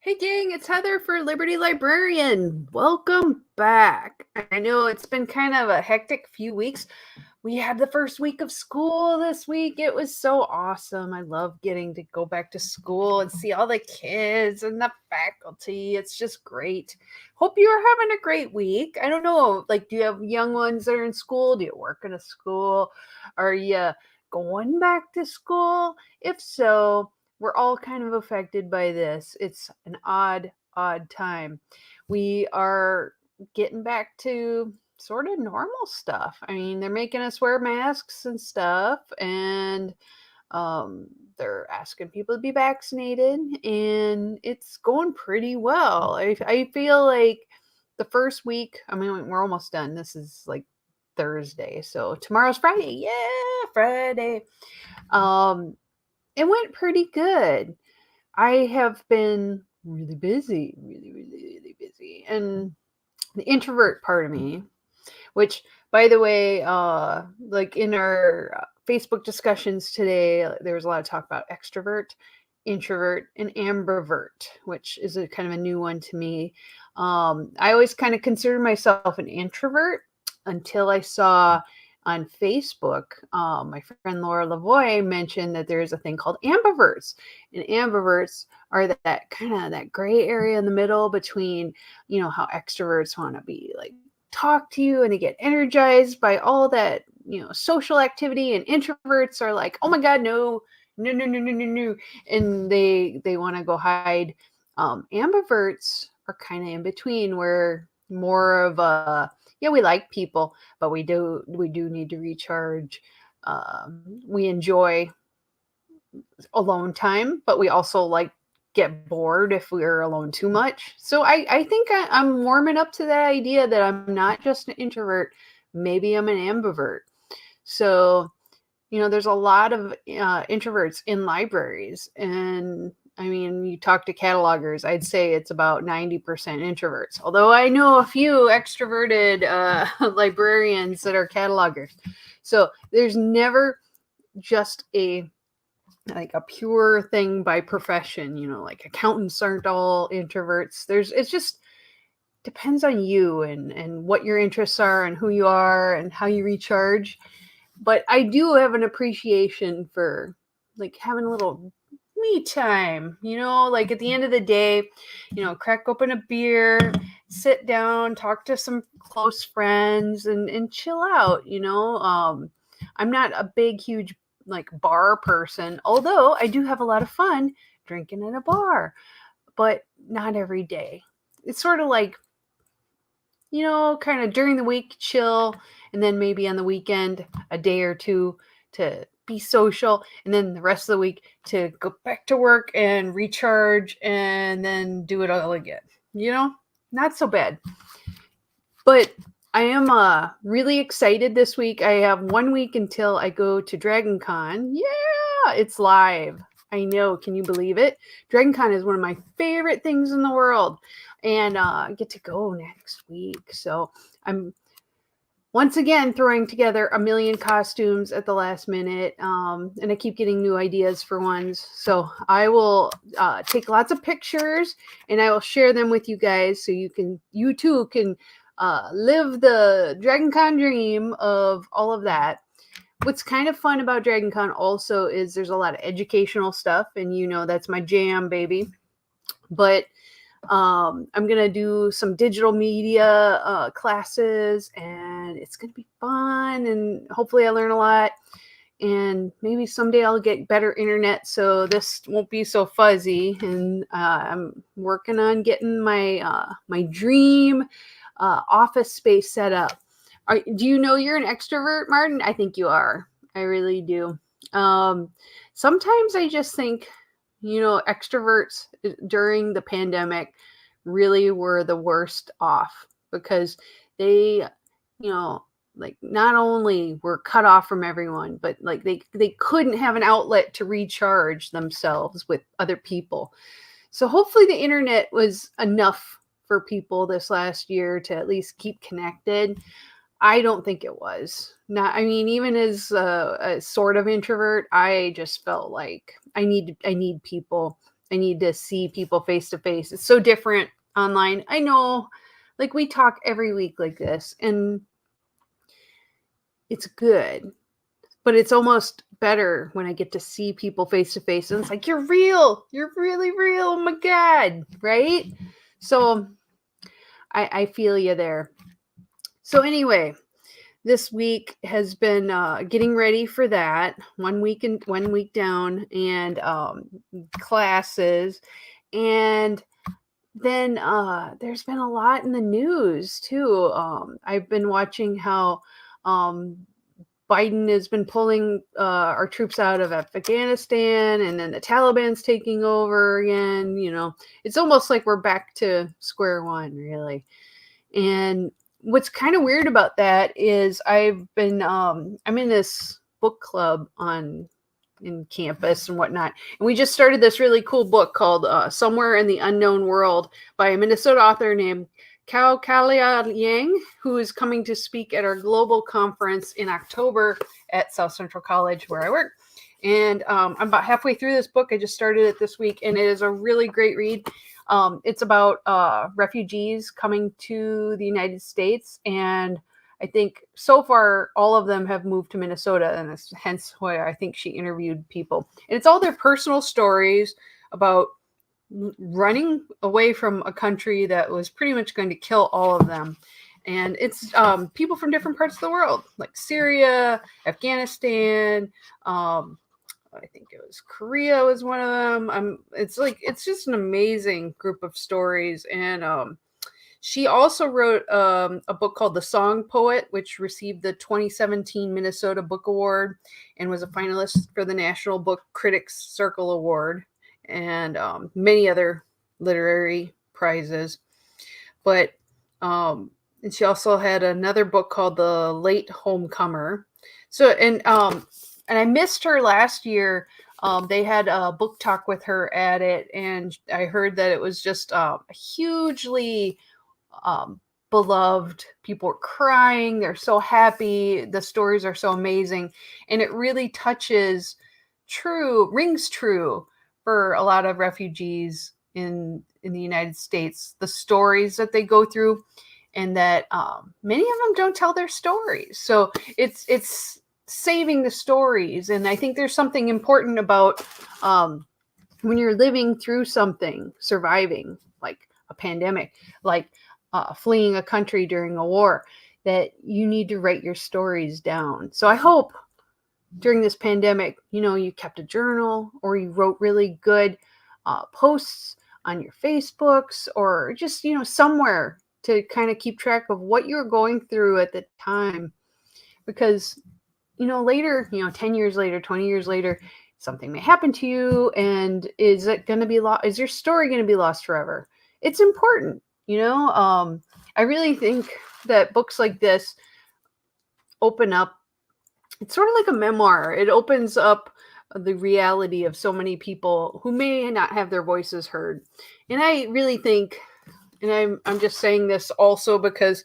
Hey gang, it's Heather for Liberty Librarian. Welcome back. I know it's been kind of a hectic few weeks. We had the first week of school this week. It was so awesome. I love getting to go back to school and see all the kids and the faculty. It's just great. Hope you're having a great week. I don't know, do you have young ones that are in school? Do you work in a school? Are you going back to school? If so, we're all kind of affected by this. It's an odd time. We are getting back to sort of normal stuff. I mean, they're making us wear masks and stuff, and um, they're asking people to be vaccinated, and it's going pretty well. I feel like the first week, I mean, we're almost done. This is like Thursday, so tomorrow's Friday. Yeah, Friday. Um, it went pretty good. I have been really busy, really busy. And the introvert part of me, which, by the way, like in our Facebook discussions today, there was a lot of talk about extrovert, introvert, and ambivert, which is a kind of a new one to me. I always kind of considered myself an introvert until I saw on Facebook, my friend Laura Lavoie mentioned that there is a thing called ambiverts, and ambiverts are that kind of that gray area in the middle between, how extroverts want to be like talk to you and they get energized by all that, social activity, and introverts are like, oh my god, no, and they want to go hide. Ambiverts are kind of in between, where more of a, yeah, we like people, but we do need to recharge. We enjoy alone time, but we also like get bored if we're alone too much. So I think I'm warming up to that idea that I'm not just an introvert. Maybe I'm an ambivert. So, there's a lot of introverts in libraries. And I mean, you talk to catalogers, I'd say it's about 90% introverts. Although I know a few extroverted librarians that are catalogers. So there's never just a pure thing by profession, like accountants aren't all introverts. It's just depends on you and what your interests are and who you are and how you recharge. But I do have an appreciation for like having a little me time, like at the end of the day, crack open a beer, sit down, talk to some close friends, and chill out. I'm not a big huge like bar person, although I do have a lot of fun drinking in a bar, but not every day. It's sort of like, kind of during the week, chill, and then maybe on the weekend, a day or two to be social, and then the rest of the week to go back to work and recharge and then do it all again. Not so bad. But I am really excited this week. I have 1 week until I go to Dragon Con. Yeah, it's live. I know. Can you believe it? Dragon Con is one of my favorite things in the world. And I get to go next week. So I'm once again throwing together a million costumes at the last minute. And I keep getting new ideas for ones. So I will take lots of pictures and I will share them with you guys so you too can live the Dragon Con dream of all of that. What's kind of fun about Dragon Con also is there's a lot of educational stuff, and that's my jam, baby. But I'm gonna do some digital media classes, and it's gonna be fun, and hopefully I learn a lot. And maybe someday I'll get better internet so this won't be so fuzzy. And I'm working on getting my dream office space set up. Do you know you're an extrovert, Martin? I think you are. I really do. Sometimes I just think, extroverts during the pandemic really were the worst off because they, like not only were cut off from everyone, but like they couldn't have an outlet to recharge themselves with other people. So hopefully the internet was enough for people this last year to at least keep connected. I don't think it was. Not, I mean, even as a sort of introvert, I just felt like I need people. I need to see people face to face. It's so different online. I know, like, we talk every week like this, and it's good, but it's almost better when I get to see people face to face, and it's like, you're real, you're really real, oh my God, right? So I feel you there. So anyway, this week has been getting ready for that. 1 week and 1 week down, and classes, and then there's been a lot in the news too. I've been watching how Biden has been pulling our troops out of Afghanistan, and then the Taliban's taking over again. It's almost like we're back to square one, really. And what's kind of weird about that is I'm in this book club in campus and whatnot, and we just started this really cool book called Somewhere in the Unknown World by a Minnesota author named Kao Kalia Yang, who is coming to speak at our global conference in October at South Central College, where I work. And I'm about halfway through this book. I just started it this week, and it is a really great read. It's about refugees coming to the United States, and I think so far all of them have moved to Minnesota, and that's hence why I think she interviewed people. And it's all their personal stories about running away from a country that was pretty much going to kill all of them. And it's people from different parts of the world, like Syria, Afghanistan, I think it was Korea was one of them. It's just an amazing group of stories. And she also wrote a book called The Song Poet, which received the 2017 Minnesota Book Award and was a finalist for the National Book Critics Circle Award, and many other literary prizes. But and she also had another book called The Late Homecomer. So and I missed her last year. They had a book talk with her at it, and I heard that it was just hugely beloved. People were crying. They're so happy. The stories are so amazing, and it really rings true for a lot of refugees in the United States. The stories that they go through, and that many of them don't tell their stories. So it's saving the stories. And I think there's something important about when you're living through something, surviving, like a pandemic, like fleeing a country during a war, that you need to write your stories down. So I hope during this pandemic, you kept a journal, or you wrote really good posts on your Facebooks, or just, somewhere to kind of keep track of what you're going through at the time. Because later, 10 years later, 20 years later, something may happen to you. And is it going to be lost? Is your story going to be lost forever? It's important, I really think that books like this open up. It's sort of like a memoir. It opens up the reality of so many people who may not have their voices heard. And I really think, and I'm just saying this also because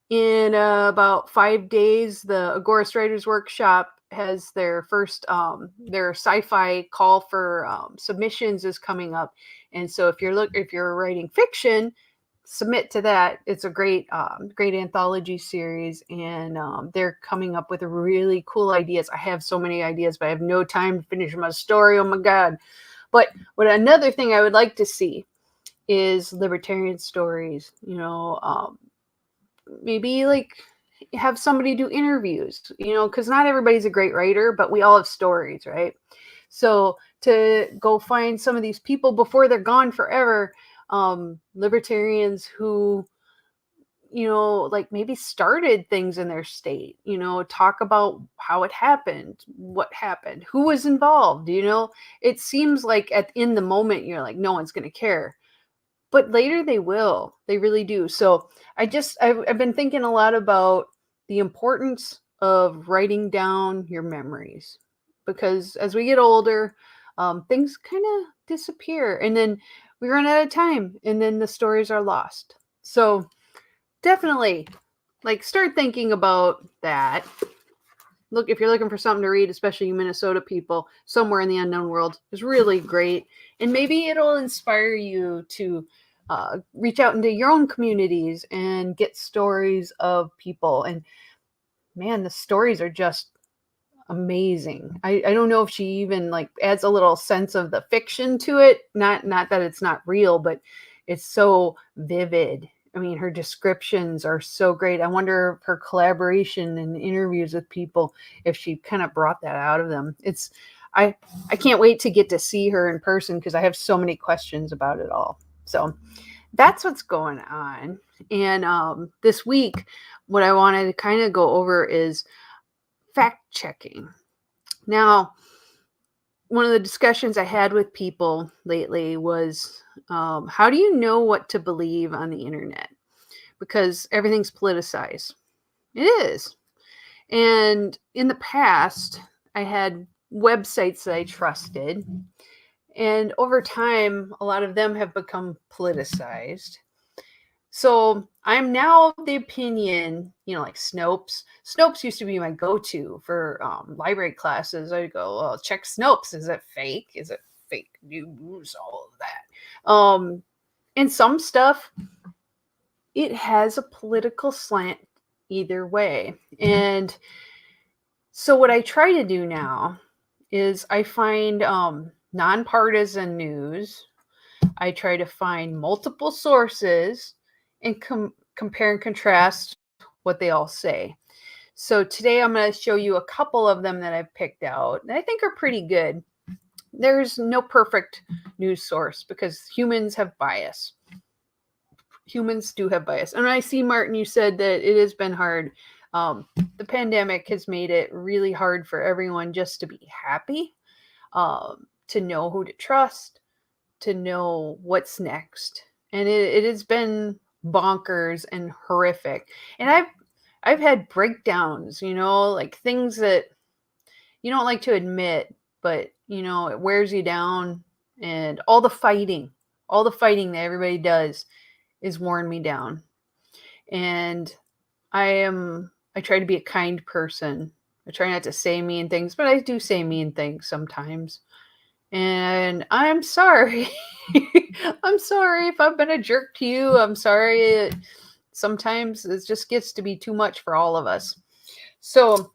in about 5 days, the Agorist Writers Workshop has their first their sci-fi call for submissions is coming up. And so if you're writing fiction, submit to that. It's a great anthology series, and they're coming up with really cool ideas. I have so many ideas, but I have no time to finish my story. Oh my God. But another thing I would like to see is libertarian stories, maybe like have somebody do interviews, because not everybody's a great writer, but we all have stories, right? So to go find some of these people before they're gone forever, libertarians who, like maybe started things in their state, talk about how it happened, what happened, who was involved. It seems like in the moment, you're like, no one's going to care. But later they will. They really do. So I've been thinking a lot about the importance of writing down your memories, because as we get older, things kind of disappear, and then we run out of time, and then the stories are lost. So definitely, start thinking about that. if you're looking for something to read, especially you Minnesota people, Somewhere in the Unknown World is really great. And maybe it'll inspire you to reach out into your own communities and get stories of people. And man, the stories are just amazing. I don't know if she even like adds a little sense of the fiction to it. Not that it's not real, but it's so vivid. I mean, her descriptions are so great. I wonder if her collaboration and interviews with people, if she kind of brought that out of them. I can't wait to get to see her in person because I have so many questions about it all. So that's what's going on. And this week, what I wanted to kind of go over is fact checking. Now, one of the discussions I had with people lately was how do you know what to believe on the internet? Because everything's politicized. It is. And in the past, I had websites that I trusted. And over time, a lot of them have become politicized. So I'm now of the opinion, like Snopes. Snopes used to be my go-to for library classes. I'd go, well, check Snopes. Is it fake? Is it fake news? All of that. And some stuff, it has a political slant either way. And so what I try to do now is I find nonpartisan news. I try to find multiple sources and compare and contrast what they all say. So today I'm going to show you a couple of them that I've picked out that I think are pretty good. There's no perfect news source because humans have bias. Humans do have bias. And I see, Martin, you said that it has been hard. The pandemic has made it really hard for everyone just to be happy, to know who to trust, to know what's next. And it has been bonkers and horrific. And I've had breakdowns, like things that you don't like to admit, but it wears you down. And all the fighting that everybody does is wearing me down. And I try to be a kind person. I try not to say mean things, but I do say mean things sometimes. And I'm sorry. I'm sorry if I've been a jerk to you. I'm sorry. Sometimes it just gets to be too much for all of us. So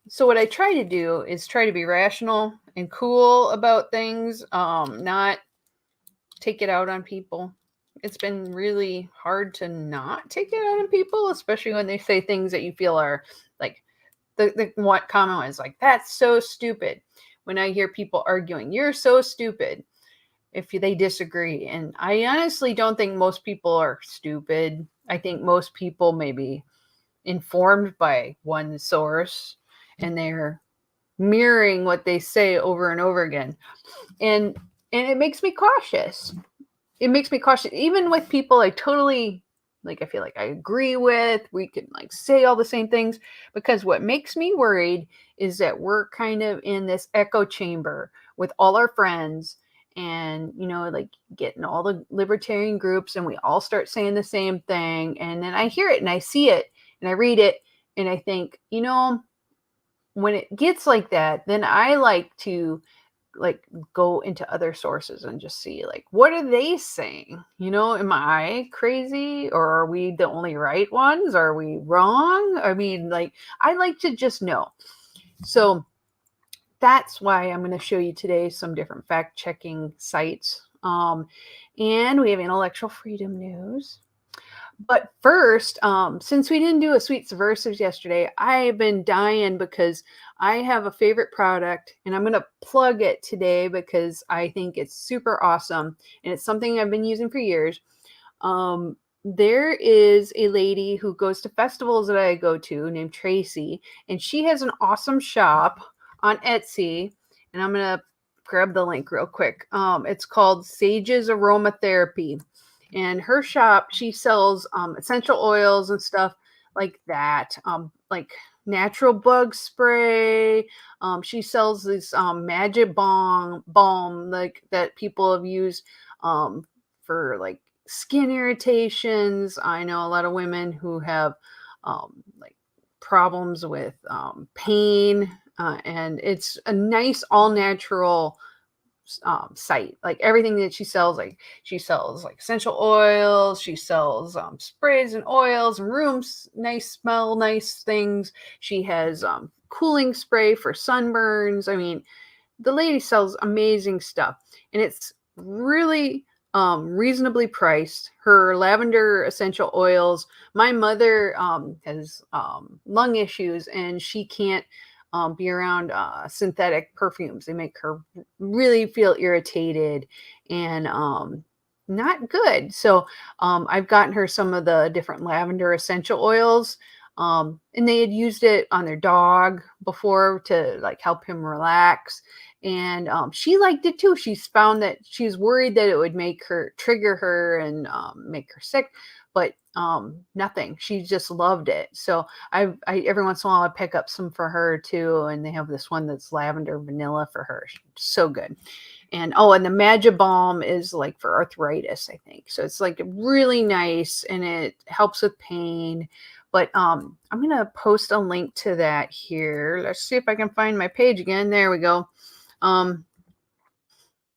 so what I try to do is try to be rational and cool about things, not take it out on people. It's been really hard to not take it out on people, especially when they say things that you feel are like, the what comment was like, that's so stupid. When I hear people arguing, you're so stupid, if they disagree. And I honestly don't think most people are stupid. I think most people may be informed by one source and they're mirroring what they say over and over again. And it makes me cautious. It makes me cautious, even with people I totally I feel like I agree with. We can say all the same things, because what makes me worried is that we're kind of in this echo chamber with all our friends and, getting all the libertarian groups and we all start saying the same thing. And then I hear it and I see it and I read it and I think, when it gets like that, then I like to go into other sources and just see what are they saying? Am I crazy, or are we the only right ones? Are we wrong? I mean, I like to just know. So that's why I'm going to show you today some different fact checking sites. And we have intellectual freedom news. But first, since we didn't do a sweet subversives yesterday, I've been dying because I have a favorite product and I'm going to plug it today because I think it's super awesome and it's something I've been using for years. There is a lady who goes to festivals that I go to named Tracy, and she has an awesome shop on Etsy, and I'm going to grab the link real quick. It's called Sage's Aromatherapy. And her shop, she sells essential oils and stuff like that, like natural bug spray. She sells this magic balm that people have used for skin irritations. I know a lot of women who have problems with pain, and it's a nice all natural site. Like everything that she sells like essential oils, she sells sprays and oils and rooms, nice things. She has cooling spray for sunburns. I mean, the lady sells amazing stuff, and it's really reasonably priced. Her lavender essential oils. My mother has lung issues, and she can't be around synthetic perfumes. They make her really feel irritated and not good. So I've gotten her some of the different lavender essential oils. And they had used it on their dog before to like help him relax. And she liked it too. She's found that she's worried that it would make her trigger her and make her sick, but nothing. She just loved it. So I every once in a while I pick up some for her too, and they have this one that's lavender vanilla for her. So good. And and the Magic Balm is like for arthritis, I think. So it's like really nice, and it helps with pain. But I'm gonna post a link to that here. Let's see if I can find my page again. There we go. And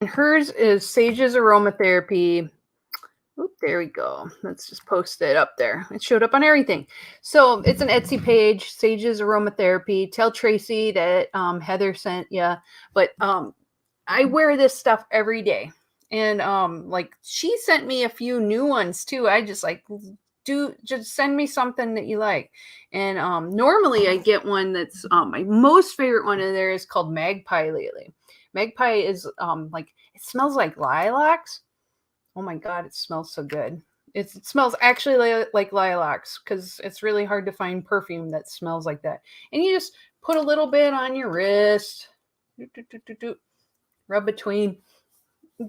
hers is Sage's Aromatherapy. Oop, there we go. Let's just post it up there. It showed up on everything. So it's an Etsy page, Sage's Aromatherapy. Tell Tracy that Heather sent you. But I wear this stuff every day. And like she sent me a few new ones too. I just like just send me something that you like. And normally I get one that's my most favorite one in there is called Magpie lately. Magpie is like it smells like lilacs. Oh my God, it smells so good. It smells actually like lilacs because it's really hard to find perfume that smells like that. And you just put a little bit on your wrist, rub between,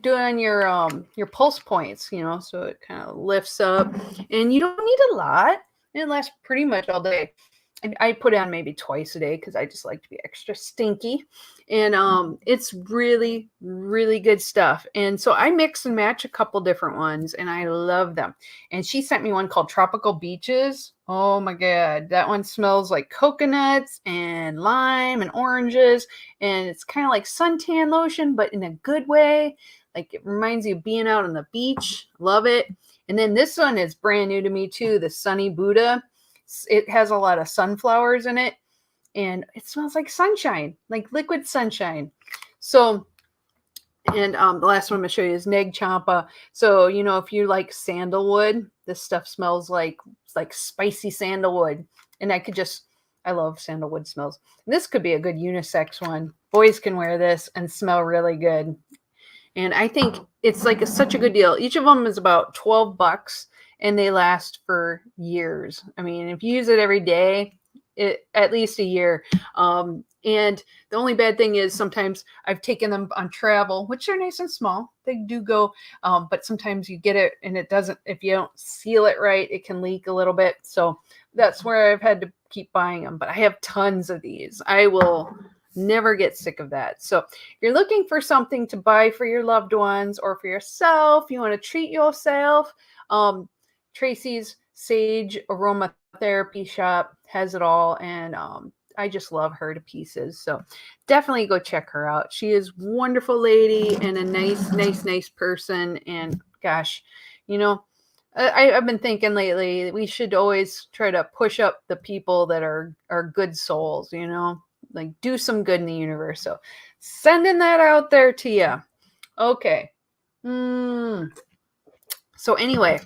do it on your pulse points, so it kind of lifts up. And you don't need a lot. It lasts pretty much all day. I put it on maybe twice a day because I just like to be extra stinky. And it's really, really good stuff. And so I mix and match a couple different ones, and I love them. And she sent me one called Tropical Beaches. Oh my God, that one smells like coconuts and lime and oranges. And it's kind of like suntan lotion, but in a good way. Like it reminds you of being out on the beach. Love it. And then this one is brand new to me too, the Sunny Buddha. It has a lot of sunflowers in it, and it smells like sunshine, like liquid sunshine. So, and the last one I'm going to show you is Neg Champa. So, if you like sandalwood, this stuff smells like spicy sandalwood. And I love sandalwood smells. And this could be a good unisex one. Boys can wear this and smell really good. And I think it's like such a good deal. Each of them is about $12. And they last for years. I mean, if you use it every day, at least a year. And the only bad thing is sometimes I've taken them on travel, which are nice and small. They do go, but sometimes you get it and it doesn't, if you don't seal it right, it can leak a little bit. So that's where I've had to keep buying them. But I have tons of these. I will never get sick of that. So if you're looking for something to buy for your loved ones or for yourself, you want to treat yourself, Tracy's Sage Aromatherapy Shop has it all, and I just love her to pieces. So definitely go check her out. She is a wonderful lady and a nice person. And gosh, I've been thinking lately we should always try to push up the people that are good souls. Like do some good in the universe. So sending that out there to you. Okay. So anyway.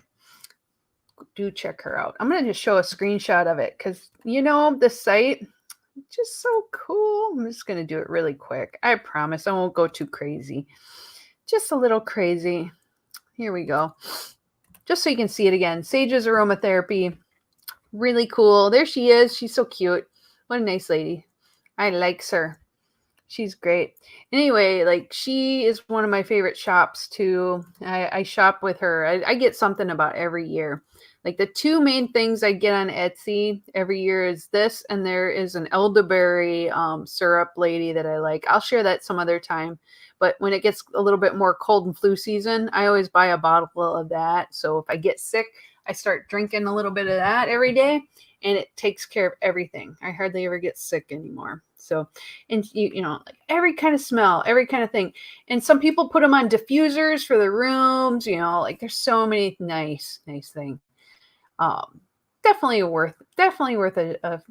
Do check her out. I'm going to just show a screenshot of it because, the site, just so cool. I'm just going to do it really quick. I promise I won't go too crazy. Just a little crazy. Here we go. Just so you can see it again. Sage's Aromatherapy. Really cool. There she is. She's so cute. What a nice lady. I likes her. She's great. Anyway, like she is one of my favorite shops too. I shop with her. I get something about every year. Like the two main things I get on Etsy every year is this, and there is an elderberry syrup lady that I like. I'll share that some other time. But when it gets a little bit more cold and flu season, I always buy a bottle of that. So if I get sick, I start drinking a little bit of that every day. and it takes care of everything. I hardly ever get sick anymore. So, and like every kind of smell, every kind of thing. And some people put them on diffusers for the rooms, like there's so many nice things. Definitely worth a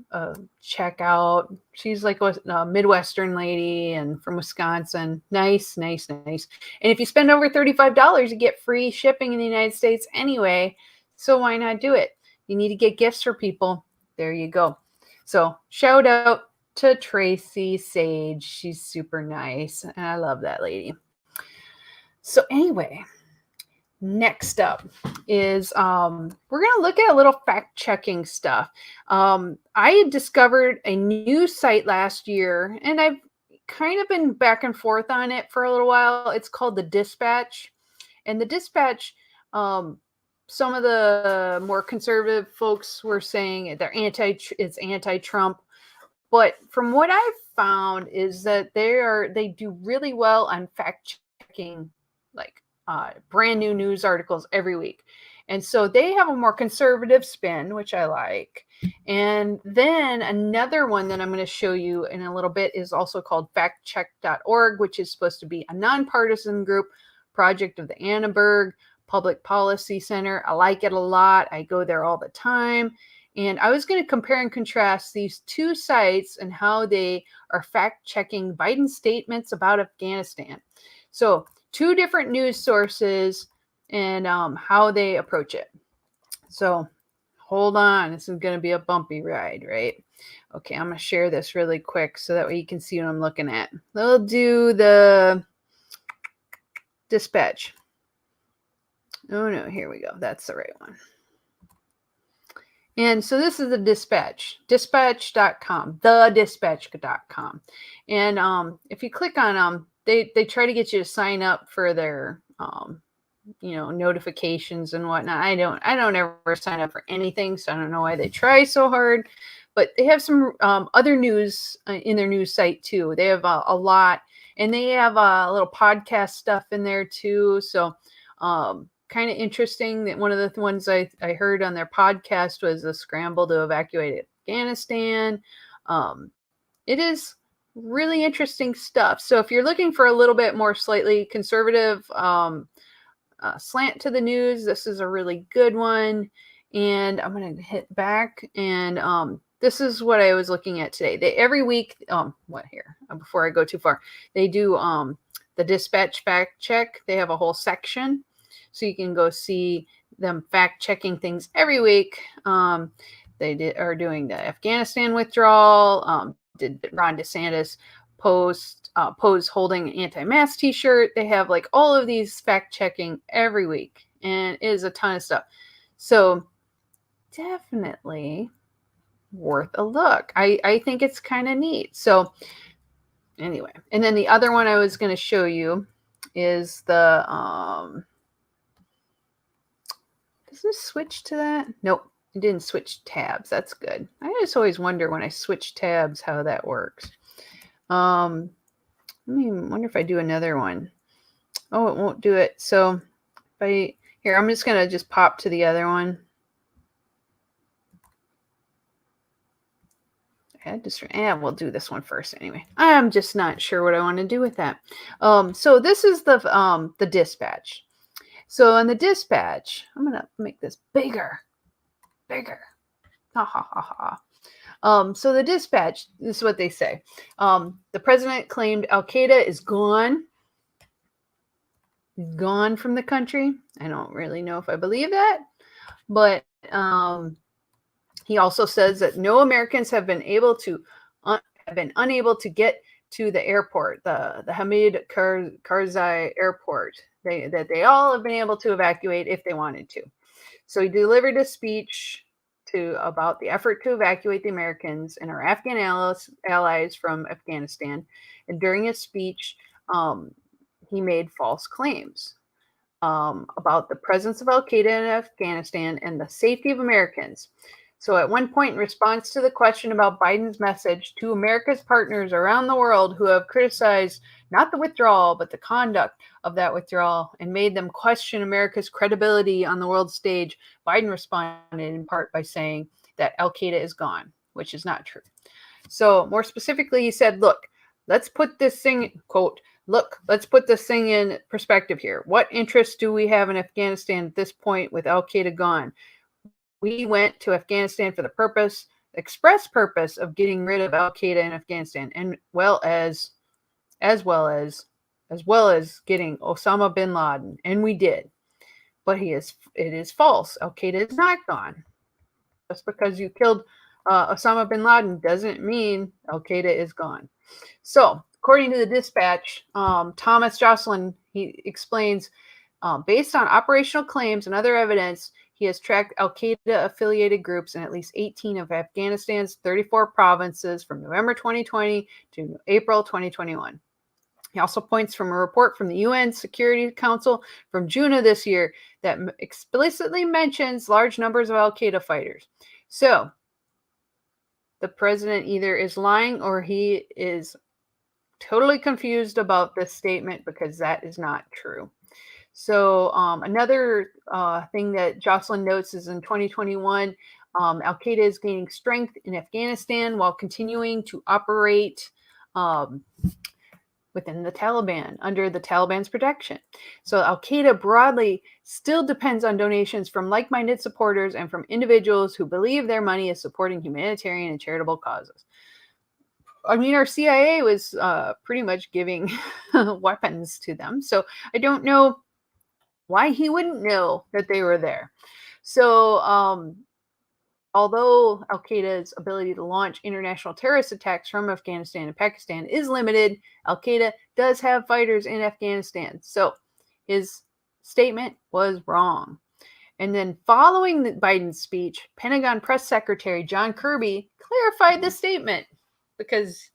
check out. She's like a Midwestern lady and from Wisconsin. Nice. And if you spend over $35, you get free shipping in the United States anyway. So why not do it? You need to get gifts for people. There you go. So shout out to Tracy Sage. She's super nice. And I love that lady. So anyway, next up is we're going to look at a little fact-checking stuff. I discovered a new site last year, and I've kind of been back and forth on it for a little while. It's called The Dispatch. And The Dispatch, some of the more conservative folks were saying it's anti-Trump. But from what I've found is that they do really well on fact-checking, like brand new news articles every week. And so they have a more conservative spin, which I like. And then another one that I'm going to show you in a little bit is also called factcheck.org, which is supposed to be a nonpartisan group project of the Annenberg Public Policy Center. I like it a lot. I go there all the time. And I was going to compare and contrast these two sites and how they are fact-checking Biden's statements about Afghanistan. So two different news sources and how they approach it. So hold on. This is going to be a bumpy ride, right? Okay, I'm going to share this really quick so that way you can see what I'm looking at. We'll do the Dispatch. Oh, no, here we go. That's the right one. And so this is the Dispatch, dispatch.com, thedispatch.com. And if you click on them, they try to get you to sign up for their, notifications and whatnot. I don't ever sign up for anything, so I don't know why they try so hard. But they have some other news in their news site too. They have a lot, and they have a little podcast stuff in there too. So kind of interesting that one of the ones I heard on their podcast was the scramble to evacuate Afghanistan. It is really interesting stuff. So if you're looking for a little bit more slightly conservative slant to the news, this is a really good one. And I'm going to hit back, and this is what I was looking at today. They every week, before I go too far, they do the Dispatch fact check. They have a whole section, so you can go see them fact checking things every week. They are doing the Afghanistan withdrawal. Did Ron DeSantis pose holding an anti-mask t-shirt? They have like all of these fact checking every week, and it is a ton of stuff. So definitely worth a look. I think it's kind of neat. So anyway, and then the other one I was going to show you is the does this switch to that? Nope, it didn't switch tabs. That's good. I just always wonder when I switch tabs how that works. Let me wonder if I do another one. Oh, it won't do it. So I'm just going to just pop to the other one. We'll do this one first anyway. I'm just not sure what I want to do with that. So this is the Dispatch. So on the Dispatch, I'm going to make this bigger. Ha ha ha ha. So the Dispatch, this is what they say. The president claimed Al-Qaeda is gone from the country. I don't really know if I believe that, but he also says that no Americans have been unable to get to the airport, the Hamid Karzai airport. They all have been able to evacuate if they wanted to. So he delivered a speech about the effort to evacuate the Americans and our Afghan allies from Afghanistan. And during his speech, he made false claims about the presence of Al-Qaeda in Afghanistan and the safety of Americans. So at one point, in response to the question about Biden's message to America's partners around the world who have criticized not the withdrawal, but the conduct of that withdrawal and made them question America's credibility on the world stage, Biden responded in part by saying, that Al-Qaeda is gone, which is not true. So more specifically, he said, look, let's put this thing, quote, look, let's put this thing in perspective here. What interest do we have in Afghanistan at this point with Al-Qaeda gone? We went to Afghanistan for the express purpose of getting rid of Al-Qaeda in Afghanistan, and as well as getting Osama bin Laden, and we did. But it is false. Al-Qaeda is not gone. Just because you killed Osama bin Laden doesn't mean Al-Qaeda is gone. So, according to the dispatch, Thomas Jocelyn, he explains, based on operational claims and other evidence, he has tracked Al-Qaeda-affiliated groups in at least 18 of Afghanistan's 34 provinces from November 2020 to April 2021. He also points from a report from the UN Security Council from June of this year that explicitly mentions large numbers of Al-Qaeda fighters. So, the president either is lying or he is totally confused about this statement, because that is not true. So another thing that Jocelyn notes is in 2021, Al-Qaeda is gaining strength in Afghanistan while continuing to operate within the Taliban, under the Taliban's protection. So Al-Qaeda broadly still depends on donations from like-minded supporters and from individuals who believe their money is supporting humanitarian and charitable causes. I mean, our CIA was pretty much giving weapons to them. So I don't know why he wouldn't know that they were there. So although Al-Qaeda's ability to launch international terrorist attacks from Afghanistan and Pakistan is limited, Al-Qaeda does have fighters in Afghanistan. So his statement was wrong. And then following Biden's speech, Pentagon Press Secretary John Kirby clarified the statement, because,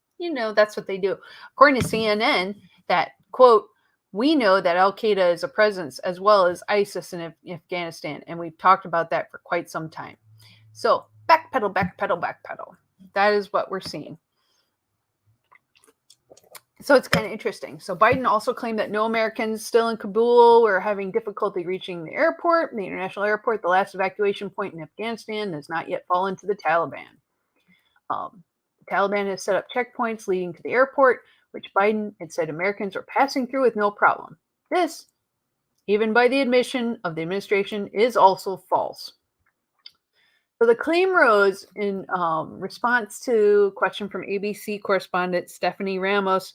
that's what they do. According to CNN, that, quote, we know that Al-Qaeda is a presence as well as ISIS in Afghanistan, and we've talked about that for quite some time. So backpedal, backpedal, backpedal. That is what we're seeing. So it's kind of interesting. So Biden also claimed that no Americans still in Kabul were having difficulty reaching the airport, the international airport, the last evacuation point in Afghanistan, has not yet fallen to the Taliban. The Taliban has set up checkpoints leading to the airport, which Biden had said Americans are passing through with no problem. This, even by the admission of the administration, is also false. So the claim rose in response to a question from ABC correspondent Stephanie Ramos,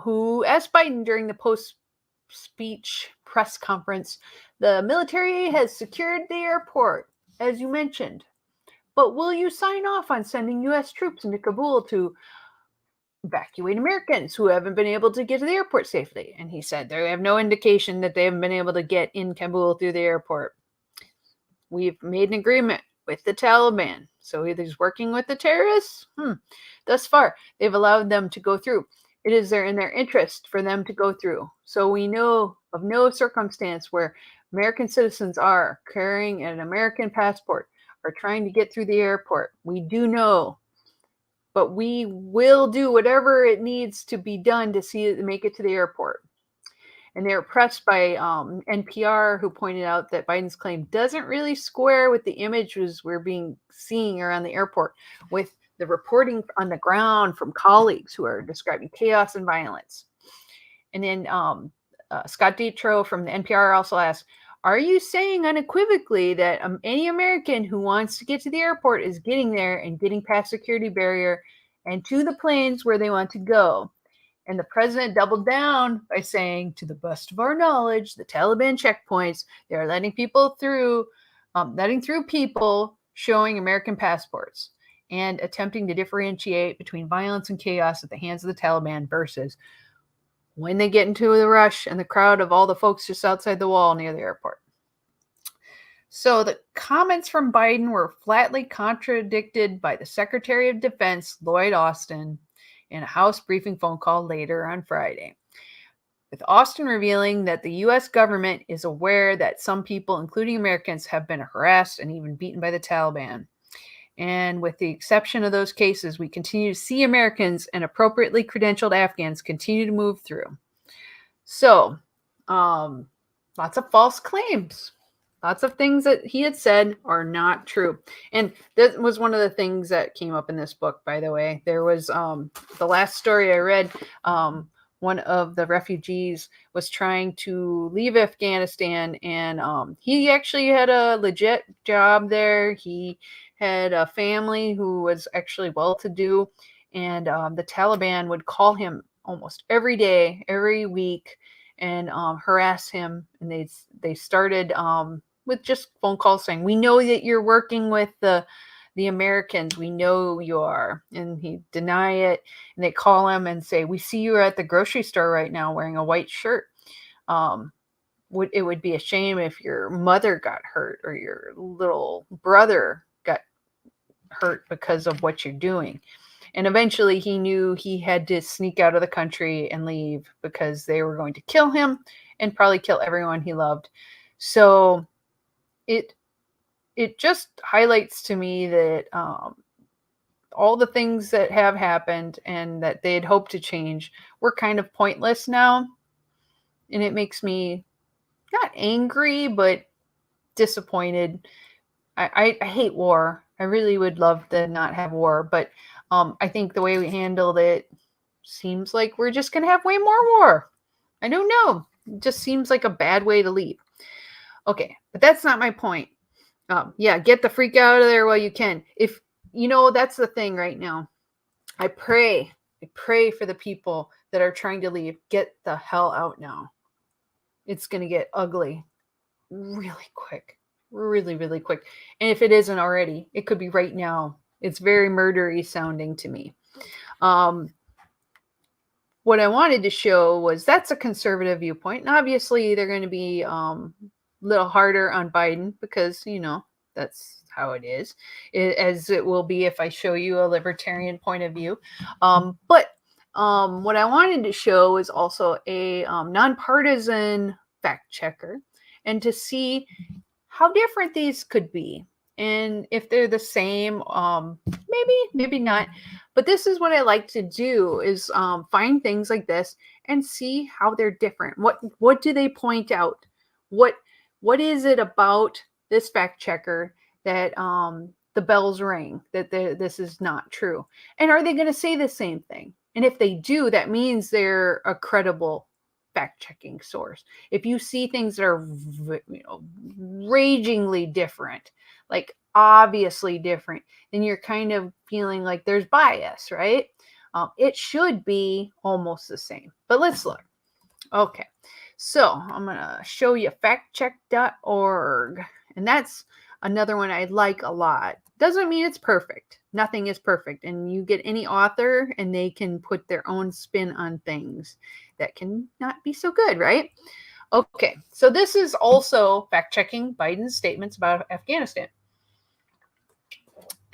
who asked Biden during the post-speech press conference, the military has secured the airport, as you mentioned, but will you sign off on sending U.S. troops into Kabul to evacuate Americans who haven't been able to get to the airport safely? And he said they have no indication that they haven't been able to get in Kabul through the airport. We've made an agreement with the Taliban. So either he's working with the terrorists. Thus far, they've allowed them to go through. It is in their interest for them to go through. So we know of no circumstance where American citizens are carrying an American passport or trying to get through the airport. We do know, but we will do whatever it needs to be done to make it to the airport. And they were pressed by NPR, who pointed out that Biden's claim doesn't really square with the images we're seeing around the airport, with the reporting on the ground from colleagues who are describing chaos and violence. And then Scott Detrow from the NPR also asked, are you saying unequivocally that any American who wants to get to the airport is getting there and getting past security barrier and to the planes where they want to go? And the president doubled down by saying, to the best of our knowledge, the Taliban checkpoints, they are letting people through, people showing American passports and attempting to differentiate between violence and chaos at the hands of the Taliban versus when they get into the rush and the crowd of all the folks just outside the wall near the airport. So the comments from Biden were flatly contradicted by the Secretary of Defense, Lloyd Austin, in a House briefing phone call later on Friday, with Austin revealing that the U.S. government is aware that some people, including Americans, have been harassed and even beaten by the Taliban. And with the exception of those cases, we continue to see Americans and appropriately credentialed Afghans continue to move through. So, lots of false claims. Lots of things that he had said are not true. And that was one of the things that came up in this book, by the way. There was the last story I read, one of the refugees was trying to leave Afghanistan, and he actually had a legit job there. He had a family who was actually well-to-do, and the Taliban would call him almost every day, every week, and harass him. And they started with just phone calls saying, "We know that you're working with the Americans. We know you are." And he'd deny it. And they call him and say, "We see you at the grocery store right now wearing a white shirt. It would be a shame if your mother got hurt or your little brother got hurt because of what you're doing." And eventually he knew he had to sneak out of the country and leave because they were going to kill him and probably kill everyone he loved. So it just highlights to me that all the things that have happened and that they had hoped to change were kind of pointless now. And it makes me not angry, but disappointed. I hate war. I really would love to not have war, but I think the way we handled it seems like we're just going to have way more war. I don't know. It just seems like a bad way to leave. Okay, but that's not my point. Yeah, get the freak out of there while you can. If that's the thing right now. I pray for the people that are trying to leave. Get the hell out now. It's going to get ugly really quick. Really, really quick. And if it isn't already, it could be right now. It's very murdery sounding to me. What I wanted to show was that's a conservative viewpoint. And obviously, they're going to be little harder on Biden because, that's how it is, as it will be if I show you a libertarian point of view. But what I wanted to show is also a nonpartisan fact checker, and to see how different these could be. And if they're the same, maybe not. But this is what I like to do is find things like this and see how they're different. What do they point out? What is it about this fact checker that the bells ring that this is not true? And are they going to say the same thing? And if they do, that means they're a credible fact-checking source. If you see things that are ragingly different, like obviously different, then you're kind of feeling like there's bias, right? It should be almost the same. But let's look. Okay, so I'm going to show you factcheck.org. And that's another one I like a lot. Doesn't mean it's perfect. Nothing is perfect. And you get any author and they can put their own spin on things that can not be so good, right? Okay, so this is also fact-checking Biden's statements about Afghanistan.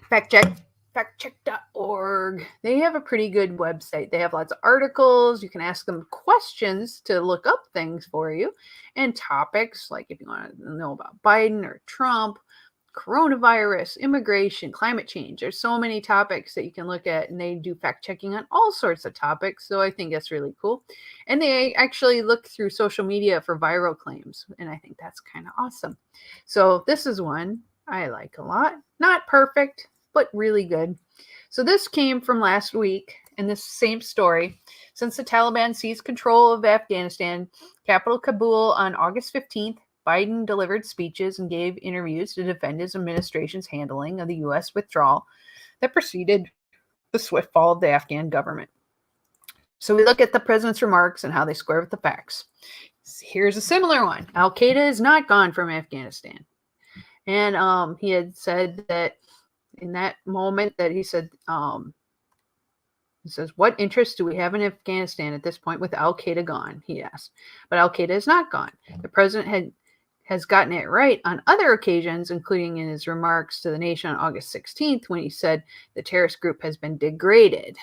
Factcheck.org. They have a pretty good website. They have lots of articles. You can ask them questions to look up things for you, and topics like if you want to know about Biden or Trump, coronavirus, immigration, climate change. There's so many topics that you can look at, and they do fact checking on all sorts of topics. So I think that's really cool. And they actually look through social media for viral claims, and I think that's kind of awesome. So this is one I like a lot. Not perfect, but really good. So this came from last week, and this same story. Since the Taliban seized control of Afghanistan, capital Kabul on August 15th, Biden delivered speeches and gave interviews to defend his administration's handling of the U.S. withdrawal that preceded the swift fall of the Afghan government. So we look at the president's remarks and how they square with the facts. Here's a similar one. Al-Qaeda is not gone from Afghanistan. And he had said that in that moment that he said, he says, "What interest do we have in Afghanistan at this point with Al-Qaeda gone?" he asked. But Al-Qaeda is not gone. The president has gotten it right on other occasions, including in his remarks to the nation on August 16th, when he said the terrorist group has been degraded.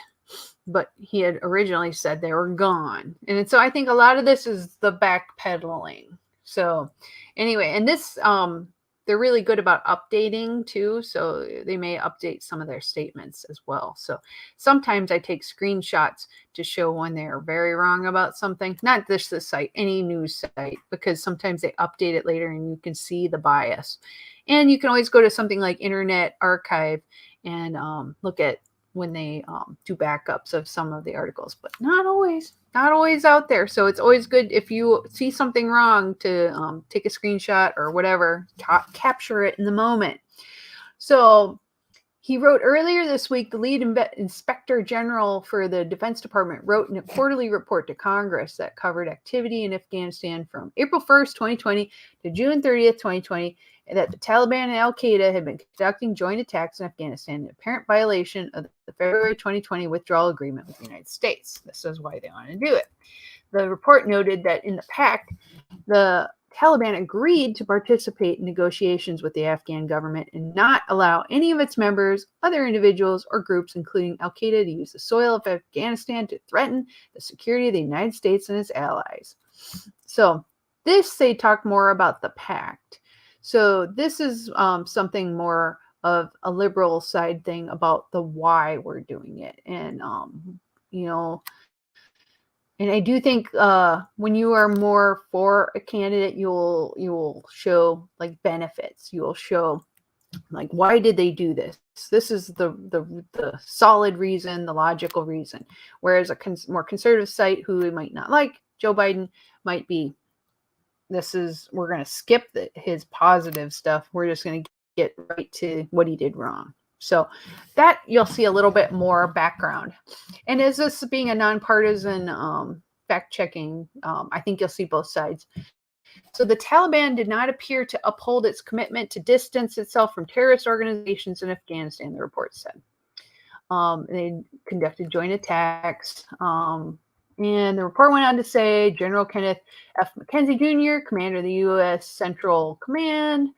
But he had originally said they were gone. And so I think a lot of this is the backpedaling. So anyway, and this they're really good about updating too. So they may update some of their statements as well. So sometimes I take screenshots to show when they're very wrong about something. Not this site, any news site, because sometimes they update it later and you can see the bias. And you can always go to something like Internet Archive and look at when they do backups of some of the articles, but not always out there. So it's always good if you see something wrong to take a screenshot or whatever, capture it in the moment. So he wrote earlier this week, the lead inspector general for the Defense Department wrote in a quarterly report to Congress that covered activity in Afghanistan from April 1st, 2020 to June 30th, 2020, that the Taliban and Al-Qaeda had been conducting joint attacks in Afghanistan in apparent violation of the February 2020 withdrawal agreement with the United States. This is why they want to do it. The report noted that in the pact, the Taliban agreed to participate in negotiations with the Afghan government and not allow any of its members, other individuals, or groups, including Al-Qaeda, to use the soil of Afghanistan to threaten the security of the United States and its allies. So they talk more about the pact. So this is something more of a liberal side thing about the why we're doing it. And, and I do think when you are more for a candidate, you'll show like benefits. You'll show like, why did they do this? This is the solid reason, the logical reason. Whereas a more conservative site who might not like Joe Biden might be, we're going to skip his positive stuff. We're just going to get right to what he did wrong. So that you'll see a little bit more background. And as this being a nonpartisan fact checking, I think you'll see both sides. So the Taliban did not appear to uphold its commitment to distance itself from terrorist organizations in Afghanistan, the report said. They conducted joint attacks. And the report went on to say General Kenneth F. McKenzie Jr., commander of the U.S. Central Command,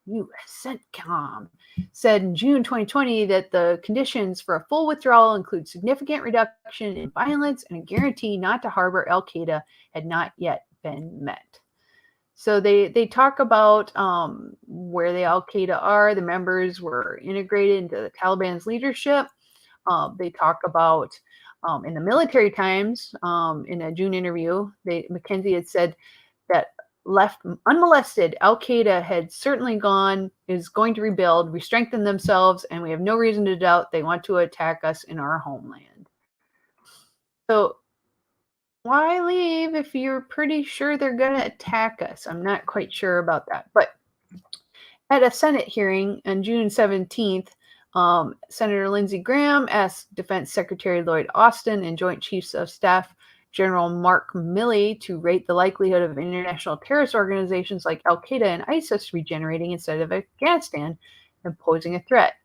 U.S. CENTCOM, said in June 2020 that the conditions for a full withdrawal include significant reduction in violence and a guarantee not to harbor Al-Qaeda had not yet been met. So they talk about where the Al-Qaeda are. The members were integrated into the Taliban's leadership. They talk about in the military times, in a June interview, McKenzie had said that left unmolested, Al-Qaeda had certainly is going to rebuild, re-strengthen themselves, and we have no reason to doubt they want to attack us in our homeland. So why leave if you're pretty sure they're going to attack us? I'm not quite sure about that. But at a Senate hearing on June 17th, Senator Lindsey Graham asked Defense Secretary Lloyd Austin and Joint Chiefs of Staff General Mark Milley to rate the likelihood of international terrorist organizations like Al-Qaeda and ISIS regenerating instead of Afghanistan and posing a threat,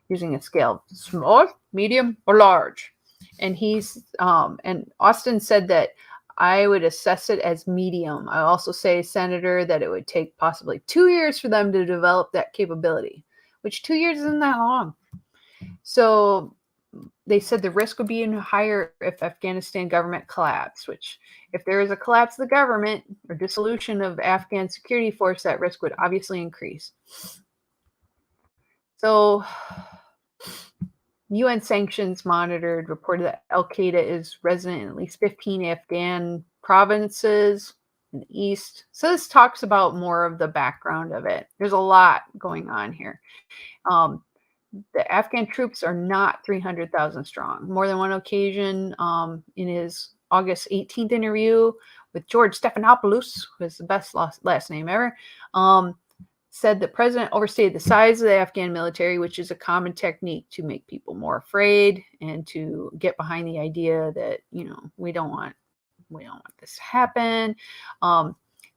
using a scale of small, medium, or large. And and Austin said that I would assess it as medium. I also say, Senator, that it would take possibly 2 years for them to develop that capability, which 2 years isn't that long. So they said the risk would be even higher if Afghanistan government collapsed, which if there is a collapse of the government or dissolution of Afghan security force, that risk would obviously increase. So UN sanctions monitored reported that Al-Qaeda is resident in at least 15 Afghan provinces in the east. So this talks about more of the background of it. There's a lot going on here. The Afghan troops are not 300,000 strong. More than one occasion, in his August 18th interview with George Stephanopoulos, who is the best last name ever, said the president overstated the size of the Afghan military, which is a common technique to make people more afraid and to get behind the idea that, we don't want this to happen.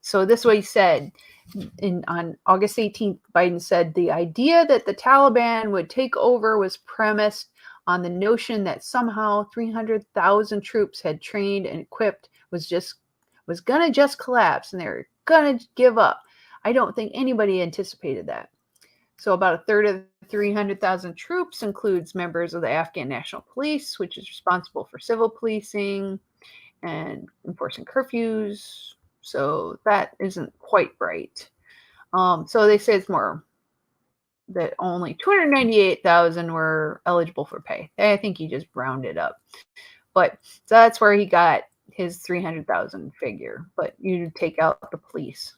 So this is what he said. On August 18th, Biden said the idea that the Taliban would take over was premised on the notion that somehow 300,000 troops had trained and equipped was going to just collapse and they were going to give up. I don't think anybody anticipated that. So about a third of the 300,000 troops includes members of the Afghan National Police, which is responsible for civil policing and enforcing curfews. So that isn't quite right. So they say it's more that only 298,000 were eligible for pay. I think he just rounded up. But so that's where he got his 300,000 figure. But you take out the police.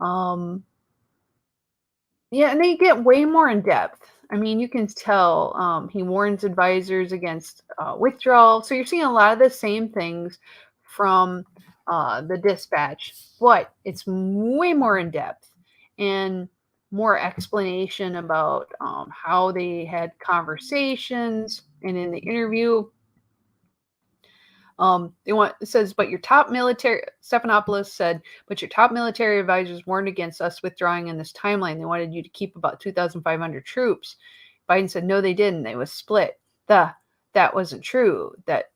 Yeah, and they get way more in depth. I mean, you can tell he warns advisors against withdrawal. So you're seeing a lot of the same things from the dispatch, but it's way more in depth and more explanation about how they had conversations. And in the interview, it says, but your top military, Stephanopoulos said, but your top military advisors warned against us withdrawing in this timeline. They wanted you to keep about 2,500 troops. Biden said, no, they didn't. They was split. That wasn't true. That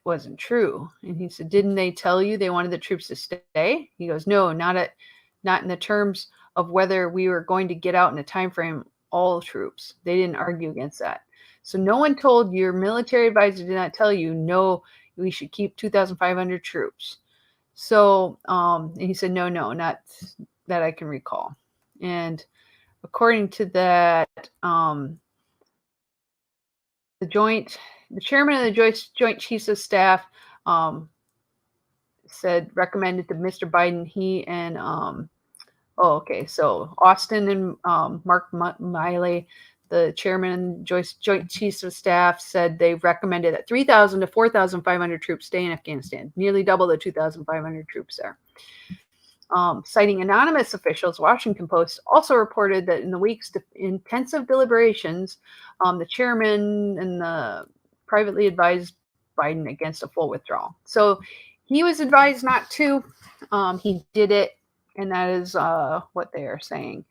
wasn't true. And he said, didn't they tell you they wanted the troops to stay? He goes, no, not in the terms of whether we were going to get out in a time frame, all troops. They didn't argue against that. So no one told your military advisor did not tell you, no, we should keep 2,500 troops. So and he said, no, not that I can recall. And according to that, the chairman of the Joint Chiefs of Staff recommended to Mr. Biden, he and so Austin and Mark Miley, the chairman and Joint Chiefs of Staff, said they recommended that 3,000 to 4,500 troops stay in Afghanistan, nearly double the 2,500 troops there. Citing anonymous officials, Washington Post also reported that in the week's intensive deliberations, the chairman and the privately advised Biden against a full withdrawal. So he was advised not to. He did it, and that is what they are saying.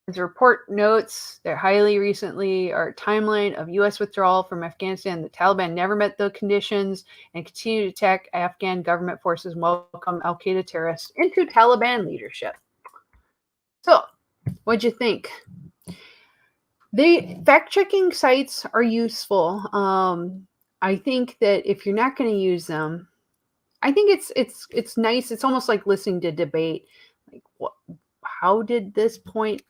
As the report notes, their highly recently our timeline of U.S. withdrawal from Afghanistan, the Taliban never met the conditions and continue to attack Afghan government forces and welcome al-Qaeda terrorists into Taliban leadership. So, what'd you think? The fact-checking sites are useful. I think that if you're not going to use them, I think it's nice. It's almost like listening to debate. Like, how did this point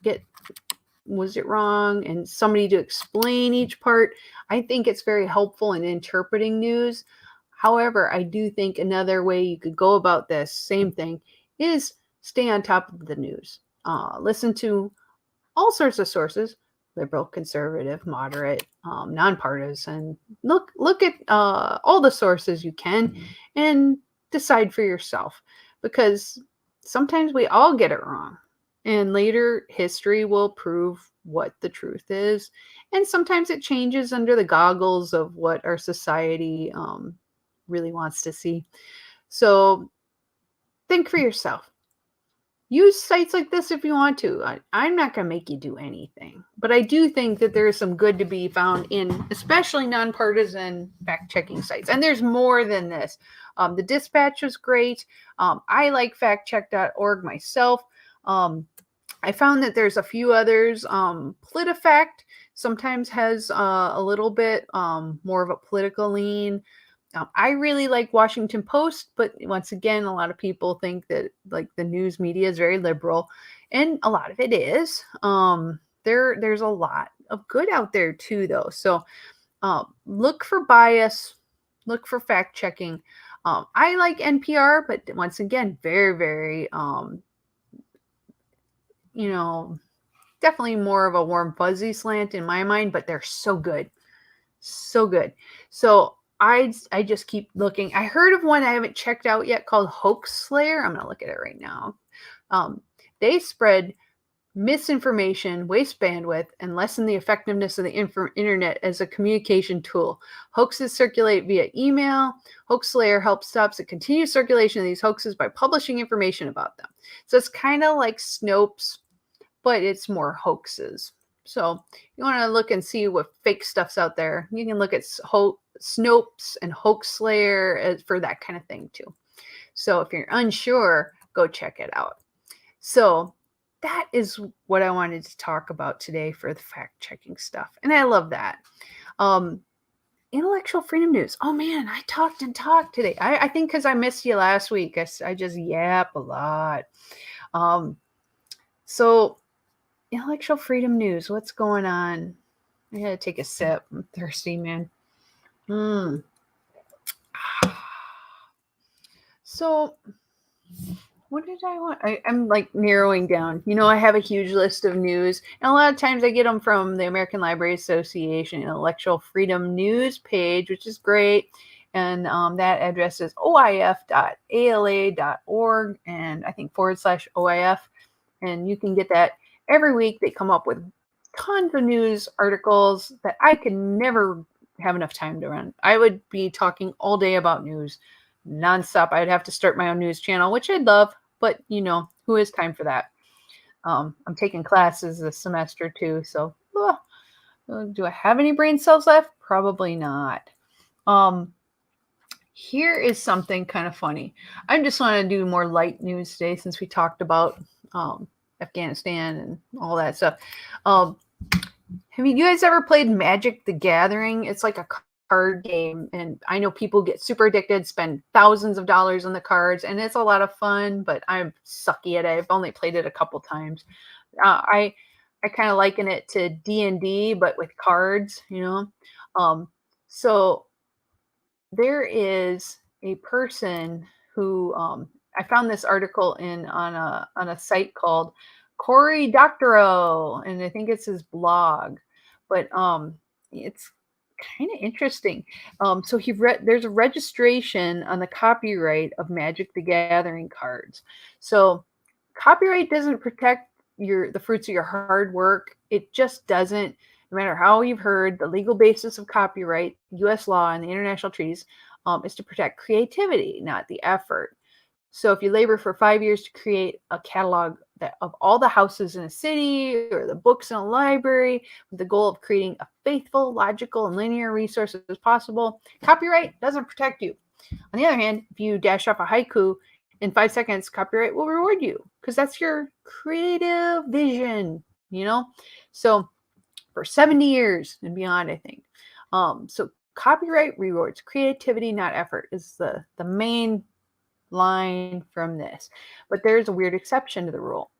was it wrong? And somebody to explain each part. I think it's very helpful in interpreting news. However, I do think another way you could go about this same thing is stay on top of the news. Listen to all sorts of sources, liberal, conservative, moderate, nonpartisan. Look at all the sources you can and decide for yourself, because sometimes we all get it wrong. And later history will prove what the truth is. And sometimes it changes under the goggles of what our society really wants to see. So think for yourself. Use sites like this if you want to. I'm not going to make you do anything. But I do think that there is some good to be found in especially nonpartisan fact-checking sites. And there's more than this. The Dispatch was great. I like factcheck.org myself. I found that there's a few others. PolitiFact sometimes has a little bit more of a political lean. I really like Washington Post, but once again, a lot of people think that like the news media is very liberal, and a lot of it is. There's a lot of good out there too, though. So look for bias, look for fact checking. I like NPR, but once again, very, very definitely more of a warm fuzzy slant in my mind, but they're so good. So good. So I just keep looking. I heard of one I haven't checked out yet called Hoax Slayer. I'm going to look at it right now. They spread misinformation, waste bandwidth, and lessen the effectiveness of the internet as a communication tool. Hoaxes circulate via email. Hoax Slayer helps stop the continued circulation of these hoaxes by publishing information about them. So it's kind of like Snopes, but it's more hoaxes. So you want to look and see what fake stuff's out there. You can look at Snopes and Hoax Slayer for that kind of thing too. So if you're unsure, go check it out. So that is what I wanted to talk about today for the fact-checking stuff. And I love that. Intellectual freedom news. Oh man, I talked today. I think because I missed you last week. I just yap a lot. So intellectual freedom news, what's going on? I gotta take a sip. I'm thirsty, man. So what did I want? I'm like narrowing down. I have a huge list of news, and a lot of times I get them from the American Library Association Intellectual Freedom News page, which is great. And that address is oif.ala.org, and I think /OIF. And you can get that every week. They come up with tons of news articles that I could never have enough time to run. I would be talking all day about news nonstop. I'd have to start my own news channel, which I'd love, but who has time for that? I'm taking classes this semester too, so do I have any brain cells left? Probably not. Here is something kind of funny. I just want to do more light news today since we talked about Afghanistan and all that stuff. Have you guys ever played Magic the Gathering? It's like a card game, and I know people get super addicted, spend thousands of dollars on the cards, and it's a lot of fun, but I'm sucky at it. I've only played it a couple times. I kind of liken it to D&D, but with cards, so there is a person who I found this article on a site called Cory Doctorow, and I think it's his blog, but it's kind of interesting. So there's a registration on the copyright of Magic the Gathering cards. So copyright doesn't protect the fruits of your hard work. It just doesn't. No matter how you've heard, the legal basis of copyright, U.S. law, and the international treaties is to protect creativity, not the effort. So if you labor for 5 years to create a catalog of all the houses in a city or the books in a library with the goal of creating a faithful, logical, and linear resource as possible, copyright doesn't protect you. On the other hand, if you dash off a haiku in 5 seconds, copyright will reward you because that's your creative vision, So for 70 years and beyond, I think. So copyright rewards creativity, not effort, is the main line from this. But there's a weird exception to the rule.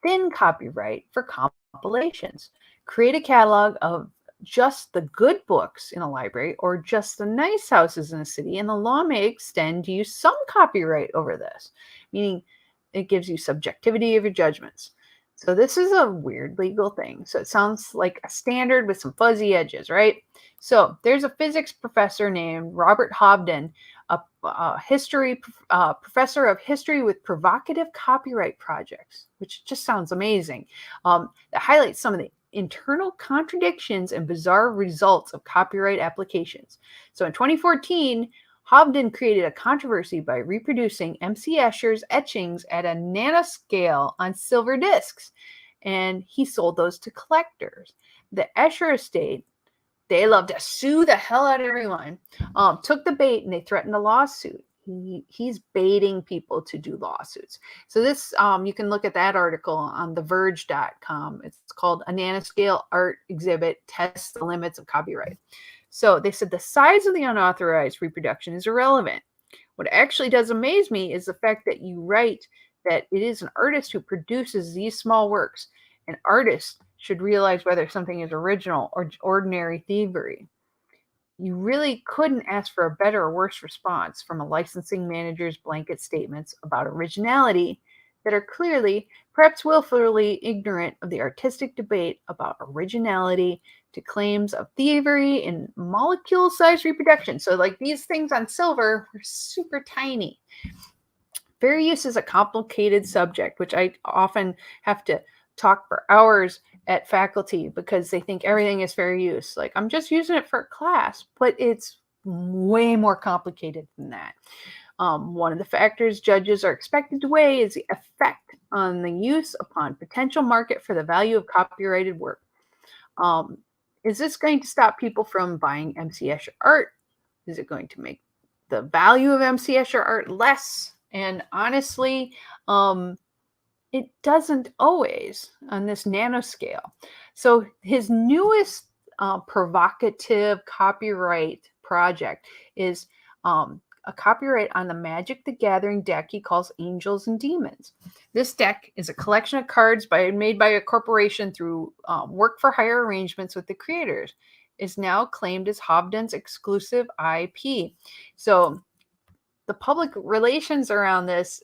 Thin copyright for compilations. Create a catalog of just the good books in a library or just the nice houses in a city, and the law may extend to you some copyright over this, meaning it gives you subjectivity of your judgments. So this is a weird legal thing. So it sounds like a standard with some fuzzy edges, right? So there's a physics professor named Robert Hobden, a history professor of history with provocative copyright projects, which just sounds amazing, that highlights some of the internal contradictions and bizarre results of copyright applications. So in 2014, Hobden created a controversy by reproducing M.C. Escher's etchings at a nanoscale on silver discs, and he sold those to collectors. The Escher estate, they love to sue the hell out of everyone, took the bait and they threatened a lawsuit. He's baiting people to do lawsuits. So this, you can look at that article on theverge.com. It's called A Nanoscale Art Exhibit Tests the Limits of Copyright. So they said the size of the unauthorized reproduction is irrelevant. What actually does amaze me is the fact that you write that it is an artist who produces these small works. An artist should realize whether something is original or ordinary thievery. You really couldn't ask for a better or worse response from a licensing manager's blanket statements about originality that are clearly, perhaps willfully, ignorant of the artistic debate about originality to claims of thievery in molecule-sized reproduction. So like these things on silver were super tiny. Fair use is a complicated subject, which I often have to talk for hours at faculty because they think everything is fair use. Like, I'm just using it for a class, but it's way more complicated than that. One of the factors judges are expected to weigh is the effect on the use upon potential market for the value of copyrighted work. Is this going to stop people from buying M.C. Escher art? Is it going to make the value of M.C. Escher art less? And honestly, it doesn't always on this nanoscale. So his newest provocative copyright project is a copyright on the Magic the Gathering deck he calls Angels and Demons. This deck is a collection of cards made by a corporation through work for hire arrangements with the creators. Is now claimed as Hobden's exclusive IP. So the public relations around this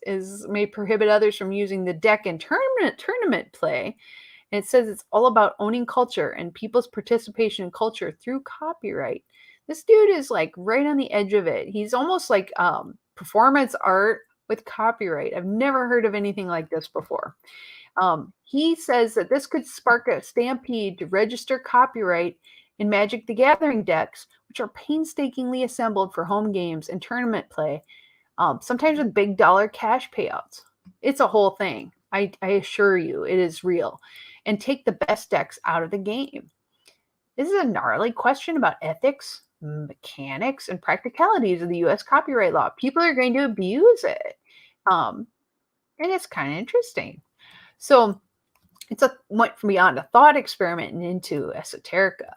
may prohibit others from using the deck in tournament play. And it says it's all about owning culture and people's participation in culture through copyright. This dude is like right on the edge of it. He's almost like performance art with copyright. I've never heard of anything like this before. He says that this could spark a stampede to register copyright in Magic the Gathering decks, which are painstakingly assembled for home games and tournament play, sometimes with big dollar cash payouts. It's a whole thing. I assure you, it is real. And take the best decks out of the game. This is a gnarly question about ethics, mechanics, and practicalities of the U.S. copyright law. People are going to abuse it. And it's kind of interesting. So it's went from beyond a thought experiment and into esoterica.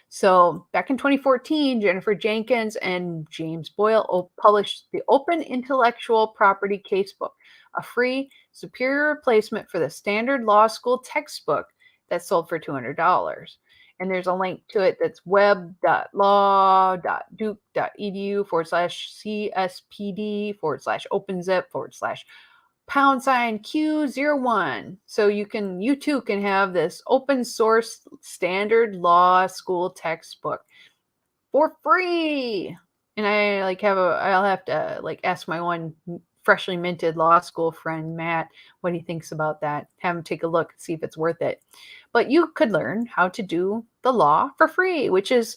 So back in 2014, Jennifer Jenkins and James Boyle published the Open Intellectual Property Casebook, a free, superior replacement for the standard law school textbook that sold for $200. And there's a link to it that's web.law.duke.edu/CSPD/OpenZip/#Q01. So you too can have this open source standard law school textbook for free. And I'll have to ask my one freshly minted law school friend, Matt, what he thinks about that. Have him take a look, see if it's worth it. But you could learn how to do the law for free, which has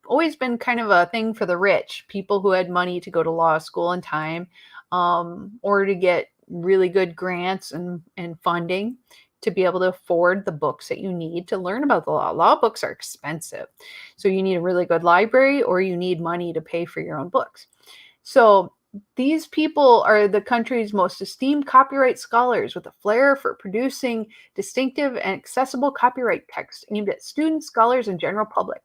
always been kind of a thing for the rich, people who had money to go to law school in time, or to get really good grants and funding to be able to afford the books that you need to learn about the law. Law books are expensive. So you need a really good library or you need money to pay for your own books. So these people are the country's most esteemed copyright scholars with a flair for producing distinctive and accessible copyright text aimed at students, scholars, and general public.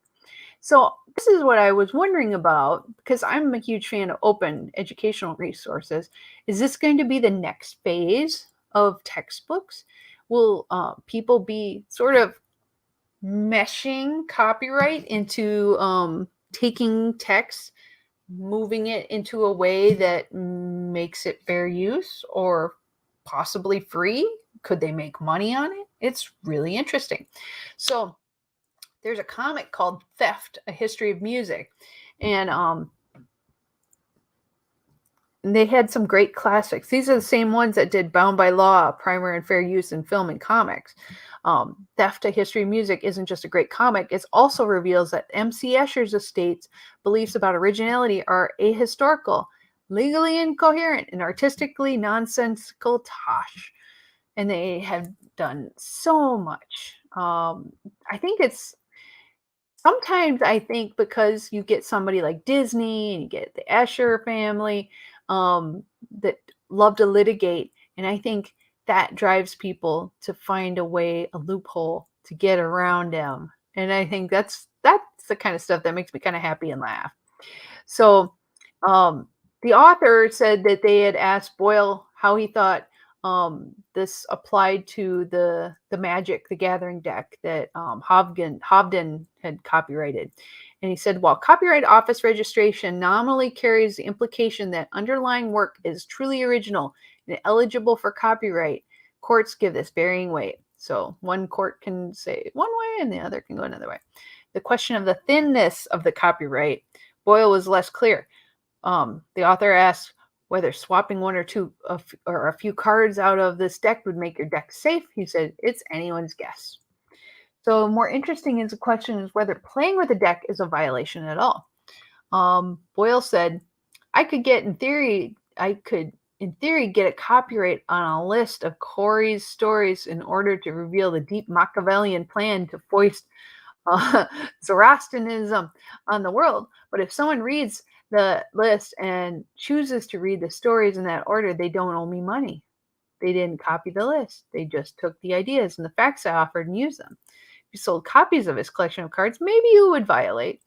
So this is what I was wondering about, because I'm a huge fan of open educational resources. Is this going to be the next phase of textbooks? Will people be sort of meshing copyright into taking text, moving it into a way that makes it fair use or possibly free? Could they make money on it? It's really interesting. So there's a comic called Theft, A History of Music. And they had some great classics. These are the same ones that did Bound by Law, Primer and Fair Use in Film and Comics. Theft, A History of Music isn't just a great comic. It also reveals that M.C. Escher's estate's beliefs about originality are ahistorical, legally incoherent, and artistically nonsensical tosh. And they have done so much. I think because you get somebody like Disney and you get the Escher family that love to litigate, and I think that drives people to find a loophole to get around them. And I think that's the kind of stuff that makes me kind of happy and laugh. So the author said that they had asked Boyle how he thought this applied to the Magic the Gathering deck that Hobden had copyrighted. And he said, while Copyright Office registration nominally carries the implication that underlying work is truly original and eligible for copyright, courts give this varying weight. So one court can say one way and the other can go another way. The question of the thinness of the copyright, Boyle was less clear. The author asked whether swapping one or two or a few cards out of this deck would make your deck safe. He said, it's anyone's guess. So more interesting is the question is whether playing with a deck is a violation at all. Boyle said, I could in theory get a copyright on a list of Corey's stories in order to reveal the deep Machiavellian plan to foist Zoroastrianism on the world. But if someone reads the list and chooses to read the stories in that order, they don't owe me money. They didn't copy the list. They just took the ideas and the facts I offered and used them. If you sold copies of his collection of cards, maybe you would violate.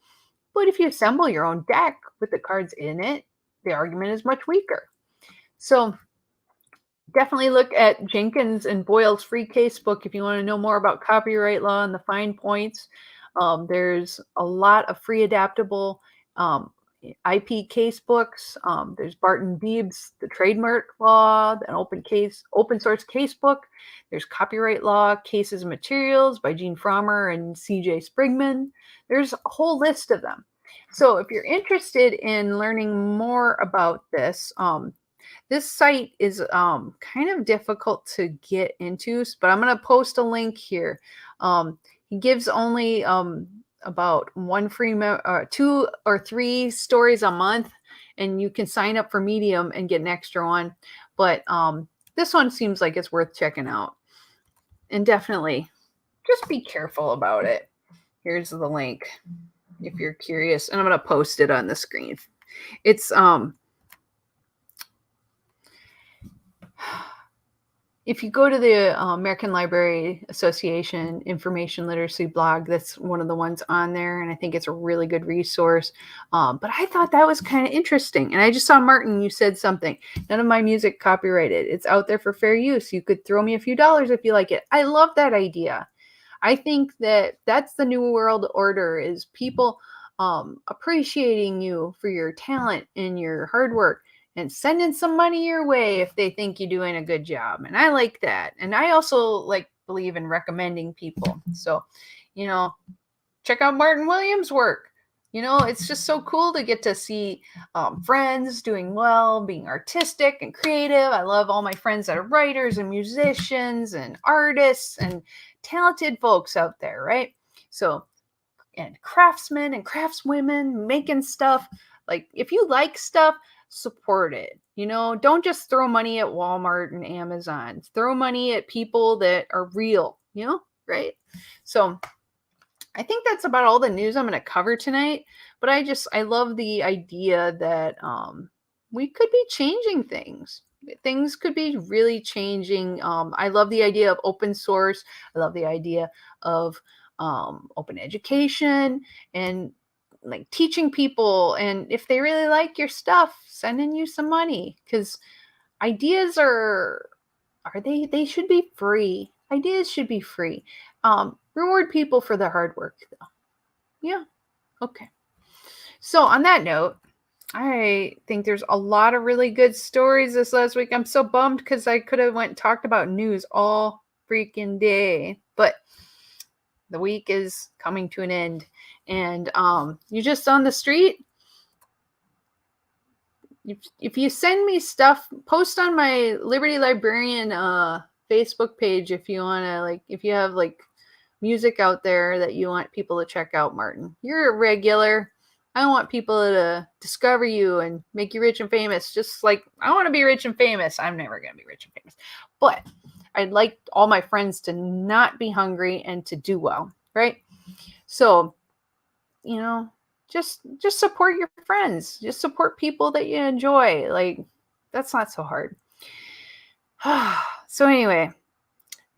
But if you assemble your own deck with the cards in it, the argument is much weaker. So definitely look at Jenkins and Boyle's free casebook if you want to know more about copyright law and the fine points. There's a lot of free adaptable IP casebooks. There's Barton Beeb's The Trademark Law, an open source casebook. There's Copyright Law, Cases and Materials by Gene Frommer and CJ Sprigman. There's a whole list of them. So if you're interested in learning more about this, this site is kind of difficult to get into, but I'm going to post a link here. He gives only about one free 2 or 3 stories a month, and you can sign up for Medium and get an extra one. But this one seems like it's worth checking out. And definitely just be careful about it. Here's the link if you're curious, and I'm going to post it on the screen. It's if you go to the American Library Association Information Literacy blog, that's one of the ones on there, and I think it's a really good resource. But I thought that was kind of interesting. And I just saw, Martin, you said something. None of my music copyrighted. It's out there for fair use. You could throw me a few dollars if you like it. I love that idea. I think that that's the new world order, is people appreciating you for your talent and your hard work, and sending some money your way if they think you're doing a good job. And I like that. And I also believe in recommending people. So, check out Martin Williams' work. It's just so cool to get to see friends doing well, being artistic and creative. I love all my friends that are writers and musicians and artists and talented folks out there, right? So, and craftsmen and craftswomen making stuff. If you like stuff, support it. Don't just throw money at Walmart and Amazon. Throw money at people that are real, right? So I think that's about all the news I'm going to cover tonight. But I love the idea that we could be changing things. Things could be really changing. I love the idea of open source. I love the idea of open education and teaching people, and if they really like your stuff, sending you some money, because ideas they should be free. Ideas should be free. Reward people for their hard work, though. Yeah. Okay. So on that note, I think there's a lot of really good stories this last week. I'm so bummed because I could have went and talked about news all freaking day, but the week is coming to an end. And you're just on the street. If you send me stuff, post on my Liberty Librarian Facebook page if you want to, if you have music out there that you want people to check out, Martin. You're a regular. I want people to discover you and make you rich and famous. Just like I want to be rich and famous. I'm never going to be rich and famous. But I'd like all my friends to not be hungry and to do well, right? So, just support your friends. Just support people that you enjoy. That's not so hard. So anyway,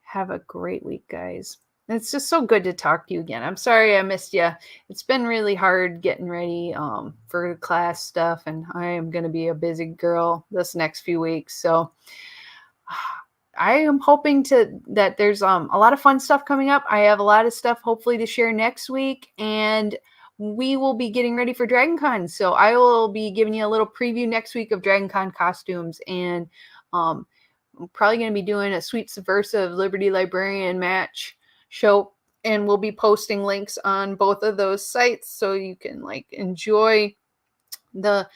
have a great week, guys. It's just so good to talk to you again. I'm sorry I missed you. It's been really hard getting ready for class stuff, and I am going to be a busy girl this next few weeks. So I am hoping that there's a lot of fun stuff coming up. I have a lot of stuff hopefully to share next week, and we will be getting ready for DragonCon. So I will be giving you a little preview next week of DragonCon costumes, and I'm probably going to be doing a Sweet Subversive Liberty Librarian match show, and we'll be posting links on both of those sites so you can enjoy the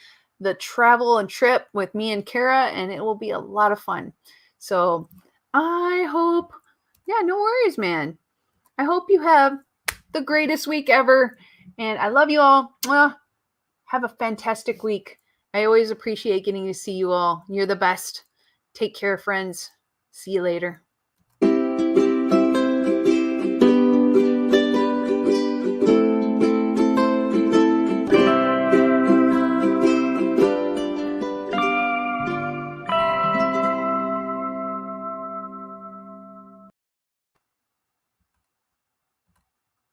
travel and trip with me and Kara, and it will be a lot of fun. So I hope, no worries, man. I hope you have the greatest week ever, and I love you all. Have a fantastic week. I always appreciate getting to see you all. You're the best. Take care, friends. See you later.